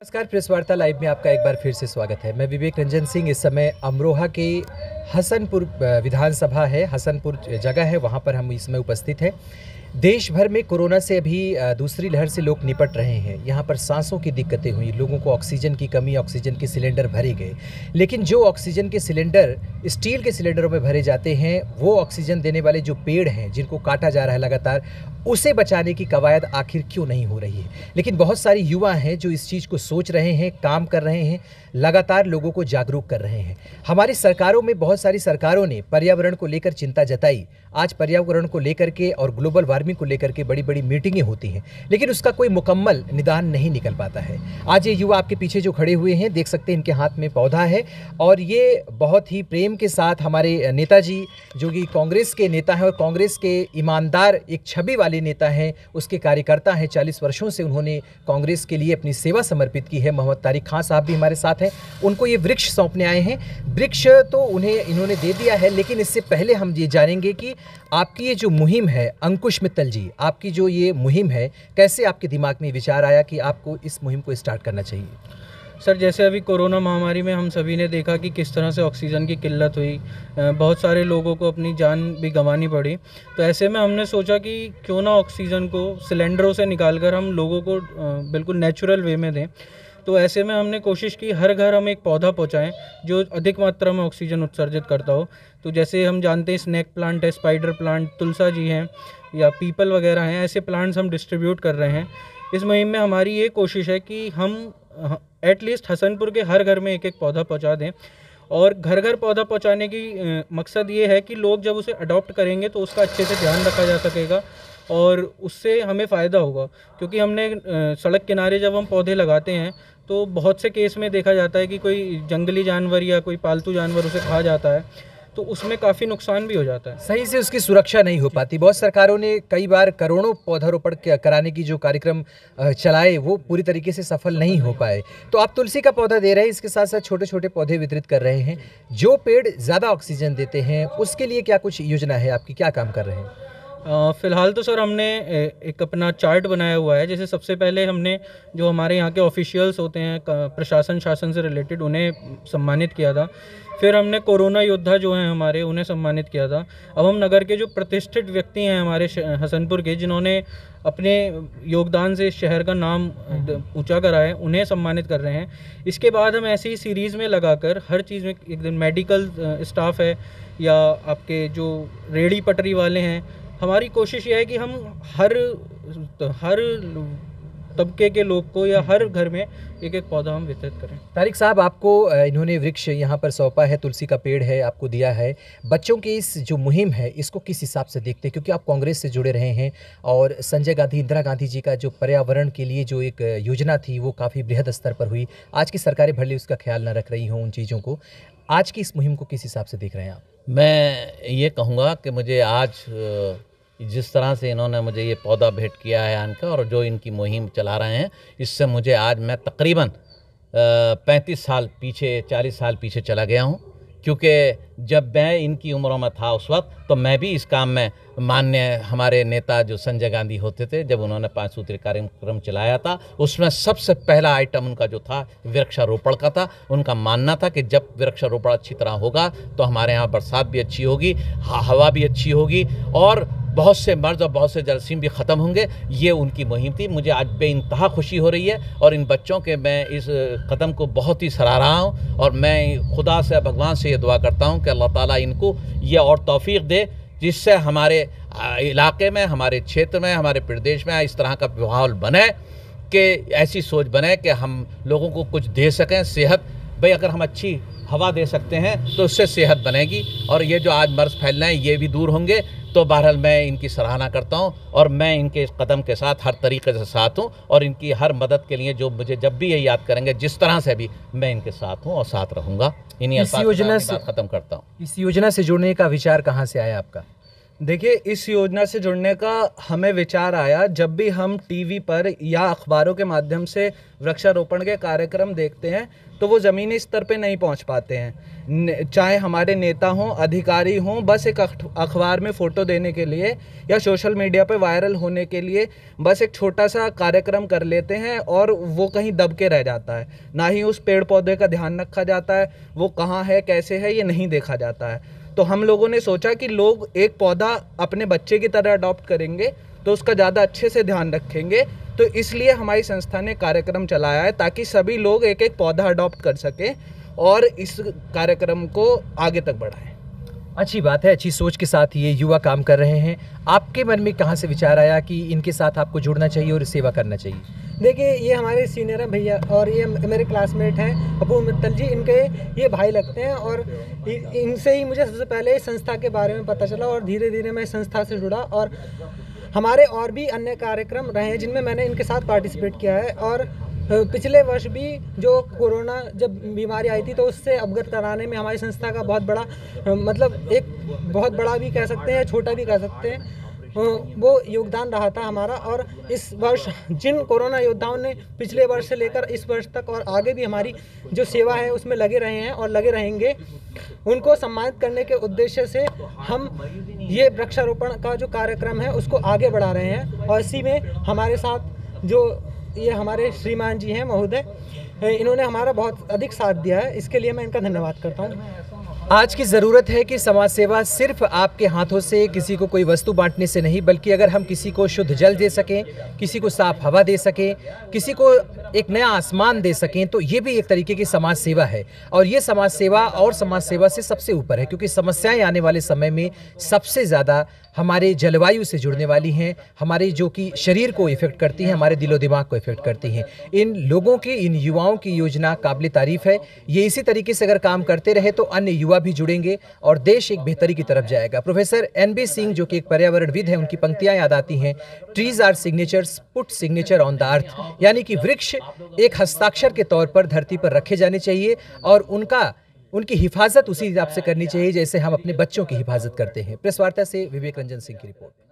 नमस्कार, प्रेस वार्ता लाइव में आपका एक बार फिर से स्वागत है। मैं विवेक रंजन सिंह। इस समय अमरोहा के हसनपुर विधानसभा है, हसनपुर जगह है, वहाँ पर हम इस समय उपस्थित हैं। देश भर में कोरोना से अभी दूसरी लहर से लोग निपट रहे हैं। यहाँ पर सांसों की दिक्कतें हुई, लोगों को ऑक्सीजन की कमी, ऑक्सीजन के सिलेंडर भरे गए, लेकिन जो ऑक्सीजन के सिलेंडर स्टील के सिलेंडरों में भरे जाते हैं, वो ऑक्सीजन देने वाले जो पेड़ हैं जिनको काटा जा रहा है लगातार, उसे बचाने की कवायद आखिर क्यों नहीं हो रही है। लेकिन बहुत सारे युवा हैं जो इस चीज़ को सोच रहे हैं, काम कर रहे हैं, लगातार लोगों को जागरूक कर रहे हैं। हमारी सरकारों में बहुत सारी सरकारों ने पर्यावरण को लेकर चिंता जताई। आज पर्यावरण को लेकर के और ग्लोबल वार्मिंग को लेकर के बड़ी बड़ी मीटिंगें होती हैं, लेकिन उसका कोई मुकम्मल निदान नहीं निकल पाता है। आज ये युवा आपके पीछे जो खड़े हुए हैं, देख सकते हैं इनके हाथ में पौधा है और ये बहुत ही प्रेम के साथ हमारे नेताजी जो कि कांग्रेस के नेता हैं और कांग्रेस के ईमानदार एक छवि वाले नेता हैं, उसके कार्यकर्ता हैं। 40 वर्षों से उन्होंने कांग्रेस के लिए अपनी सेवा समर्पित की है। मोहम्मद तारिक खान साहब भी हमारे साथ हैं। उनको ये वृक्ष सौंपने आए हैं। वृक्ष तो उन्हें इन्होंने दे दिया है, लेकिन इससे पहले हम ये जानेंगे कि आपकी ये जो मुहिम है, अंकुश मित्तल जी, आपकी जो ये मुहिम है, कैसे आपके दिमाग में विचार आया कि आपको इस मुहिम को स्टार्ट करना चाहिए? सर, जैसे अभी कोरोना महामारी में हम सभी ने देखा कि किस तरह से ऑक्सीजन की किल्लत हुई, बहुत सारे लोगों को अपनी जान भी गंवानी पड़ी। तो ऐसे में हमने सोचा कि क्यों ना ऑक्सीजन को सिलेंडरों से निकालकर हम लोगों को बिल्कुल नेचुरल वे में दें। तो ऐसे में हमने कोशिश की हर घर हम एक पौधा पहुंचाएं जो अधिक मात्रा में ऑक्सीजन उत्सर्जित करता हो। तो जैसे हम जानते हैं स्नैक प्लांट है, स्पाइडर प्लांट, तुलसा जी हैं या पीपल वगैरह हैं, ऐसे प्लांट्स हम डिस्ट्रीब्यूट कर रहे हैं। इस मुहिम में हमारी ये कोशिश है कि हम एटलीस्ट हसनपुर के हर घर में एक एक पौधा पहुंचा दें। और घर घर पौधा पहुंचाने की मकसद ये है कि लोग जब उसे अडॉप्ट करेंगे तो उसका अच्छे से ध्यान रखा जा सकेगा और उससे हमें फ़ायदा होगा। क्योंकि हमने सड़क किनारे जब हम पौधे लगाते हैं तो बहुत से केस में देखा जाता है कि कोई जंगली जानवर या कोई पालतू जानवर उसे खा जाता है, तो उसमें काफ़ी नुकसान भी हो जाता है। सही से उसकी सुरक्षा नहीं हो पाती। बहुत सरकारों ने कई बार करोड़ों पौधारोपण कराने की जो कार्यक्रम चलाए, वो पूरी तरीके से सफल नहीं हो पाए। तो आप तुलसी का पौधा दे रहे हैं, इसके साथ साथ छोटे छोटे पौधे वितरित कर रहे हैं। जो पेड़ ज़्यादा ऑक्सीजन देते हैं, उसके लिए क्या कुछ योजना है आपकी, क्या काम कर रहे हैं? फ़िलहाल तो सर हमने एक अपना चार्ट बनाया हुआ है। जैसे सबसे पहले हमने जो हमारे यहाँ के ऑफिशियल्स होते हैं प्रशासन शासन से रिलेटेड, उन्हें सम्मानित किया था। फिर हमने कोरोना योद्धा जो हैं हमारे, उन्हें सम्मानित किया था। अब हम नगर के जो प्रतिष्ठित व्यक्ति हैं हमारे हसनपुर के, जिन्होंने अपने योगदान से शहर का नाम ऊंचा करा है, उन्हें सम्मानित कर रहे हैं। इसके बाद हम ऐसी ही सीरीज़ में लगाकर हर चीज़ में, एक दिन मेडिकल स्टाफ है या आपके जो रेहड़ी पटरी वाले हैं, हमारी कोशिश ये है कि हम हर तबके के लोग को या हर घर में एक एक पौधा हम वितरित करें। तारिक साहब, आपको इन्होंने वृक्ष यहाँ पर सौंपा है, तुलसी का पेड़ है, आपको दिया है। बच्चों की इस जो मुहिम है, इसको किस हिसाब से देखते हैं? क्योंकि आप कांग्रेस से जुड़े रहे हैं और संजय गांधी, इंदिरा गांधी जी का जो पर्यावरण के लिए जो एक योजना थी, वो काफ़ी बृहद स्तर पर हुई। आज की सरकारें भले उसका ख्याल न रख रही हों उन चीज़ों को। आज की इस मुहिम को किस हिसाब से देख रहे हैं आप? मैं ये कहूँगा कि मुझे आज जिस तरह से इन्होंने मुझे ये पौधा भेंट किया है आन का, और जो इनकी मुहिम चला रहे हैं, इससे मुझे आज मैं तकरीबन 35 साल पीछे, 40 साल पीछे चला गया हूँ। क्योंकि जब मैं इनकी उम्रों में था उस वक्त, तो मैं भी इस काम में माननीय हमारे नेता जो संजय गांधी होते थे, जब उन्होंने 5 सूत्री कार्यक्रम चलाया था, उसमें सबसे पहला आइटम उनका जो था वृक्षारोपण का था। उनका मानना था कि जब वृक्षारोपण अच्छी तरह होगा तो हमारे यहाँ बरसात भी अच्छी होगी, हवा भी अच्छी होगी और बहुत से मर्ज और बहुत से जरासीम भी ख़त्म होंगे। ये उनकी मुहिम थी। मुझे आज बेइंतहा खुशी हो रही है और इन बच्चों के मैं इस कदम को बहुत ही सराह रहा हूँ और मैं खुदा से, भगवान से ये दुआ करता हूँ कि अल्लाह ताला इनको ये और तौफीक दे, जिससे हमारे इलाके में, हमारे क्षेत्र में, हमारे प्रदेश में इस तरह का माहौल बने कि ऐसी सोच बने कि हम लोगों को कुछ दे सकें। सेहत, भाई अगर हम अच्छी हवा दे सकते हैं तो उससे सेहत बनेगी और ये जो आज मर्ज फैल रहे हैं ये भी दूर होंगे। तो बहरहाल मैं इनकी सराहना करता हूँ और मैं इनके इस कदम के साथ हर तरीके से साथ हूँ और इनकी हर मदद के लिए जो मुझे जब भी ये याद करेंगे, जिस तरह से भी, मैं इनके साथ हूँ और साथ रहूँगा। इन्हीं इस योजना से ख़त्म करता हूँ। इस योजना से जुड़ने का विचार कहाँ से आया आपका? देखिए, इस योजना से जुड़ने का हमें विचार आया जब भी हम टीवी पर या अखबारों के माध्यम से वृक्षारोपण के कार्यक्रम देखते हैं तो वो ज़मीनी स्तर पे नहीं पहुंच पाते हैं। चाहे हमारे नेता हों, अधिकारी हों, बस एक अखबार में फ़ोटो देने के लिए या सोशल मीडिया पे वायरल होने के लिए बस एक छोटा सा कार्यक्रम कर लेते हैं और वो कहीं दब के रह जाता है। ना ही उस पेड़ पौधे का ध्यान रखा जाता है, वो कहाँ है, कैसे है, ये नहीं देखा जाता है। तो हम लोगों ने सोचा कि लोग एक पौधा अपने बच्चे की तरह अडॉप्ट करेंगे तो उसका ज़्यादा अच्छे से ध्यान रखेंगे। तो इसलिए हमारी संस्था ने कार्यक्रम चलाया है ताकि सभी लोग एक एक पौधा अडॉप्ट कर सकें और इस कार्यक्रम को आगे तक बढ़ाएं। अच्छी बात है, अच्छी सोच के साथ ये युवा काम कर रहे हैं। आपके मन में कहाँ से विचार आया कि इनके साथ आपको जुड़ना चाहिए और सेवा करना चाहिए? देखिए, ये हमारे सीनियर हैं भैया और ये मेरे क्लासमेट हैं अपूर्व मित्तल जी। इनके ये भाई लगते हैं और इनसे ही मुझे सबसे पहले इस संस्था के बारे में पता चला और धीरे धीरे मैं इस संस्था से जुड़ा। और हमारे और भी अन्य कार्यक्रम रहे हैं जिनमें मैंने इनके साथ पार्टिसिपेट किया है। और पिछले वर्ष भी जो कोरोना जब बीमारी आई थी तो उससे अवगत कराने में हमारी संस्था का बहुत बड़ा मतलब एक बहुत बड़ा भी कह सकते हैं या छोटा भी कह सकते हैं वो योगदान रहा था हमारा। और इस वर्ष जिन कोरोना योद्धाओं ने पिछले वर्ष से लेकर इस वर्ष तक और आगे भी हमारी जो सेवा है उसमें लगे रहे हैं और लगे रहेंगे, उनको सम्मानित करने के उद्देश्य से हम ये वृक्षारोपण का जो कार्यक्रम है उसको आगे बढ़ा रहे हैं। और इसी में हमारे साथ जो ये हमारे श्रीमान जी हैं महोदय, इन्होंने हमारा बहुत अधिक साथ दिया है, इसके लिए मैं इनका धन्यवाद करता हूँ। आज की ज़रूरत है कि समाज सेवा सिर्फ आपके हाथों से किसी को कोई वस्तु बांटने से नहीं, बल्कि अगर हम किसी को शुद्ध जल दे सकें, किसी को साफ हवा दे सकें, किसी को एक नया आसमान दे सकें, तो ये भी एक तरीके की समाज सेवा है। और ये समाज सेवा और समाज सेवा से सबसे ऊपर है, क्योंकि समस्याएं आने वाले समय में सबसे ज़्यादा हमारे जलवायु से जुड़ने वाली हैं, हमारे जो कि शरीर को इफ़ेक्ट करती हैं, हमारे दिलो दिमाग को इफ़ेक्ट करती हैं। इन लोगों की, इन युवाओं की योजना काबिल तारीफ़ है। ये इसी तरीके से अगर काम करते रहे तो अन्य युवा भी जुड़ेंगे और देश एक बेहतरी की तरफ जाएगा। प्रोफेसर NB सिंह जो कि एक पर्यावरणविद हैं, उनकी पंक्तियां याद आती हैं, trees are signatures put signature on the earth, यानी कि वृक्ष एक हस्ताक्षर के तौर पर धरती पर रखे जाने चाहिए और उनकी हिफाजत उसी हिसाब से करनी चाहिए जैसे हम अपने बच्चों की हिफाजत करते हैं। प्रेस वार्ता से विवेक रंजन सिंह की रिपोर्ट।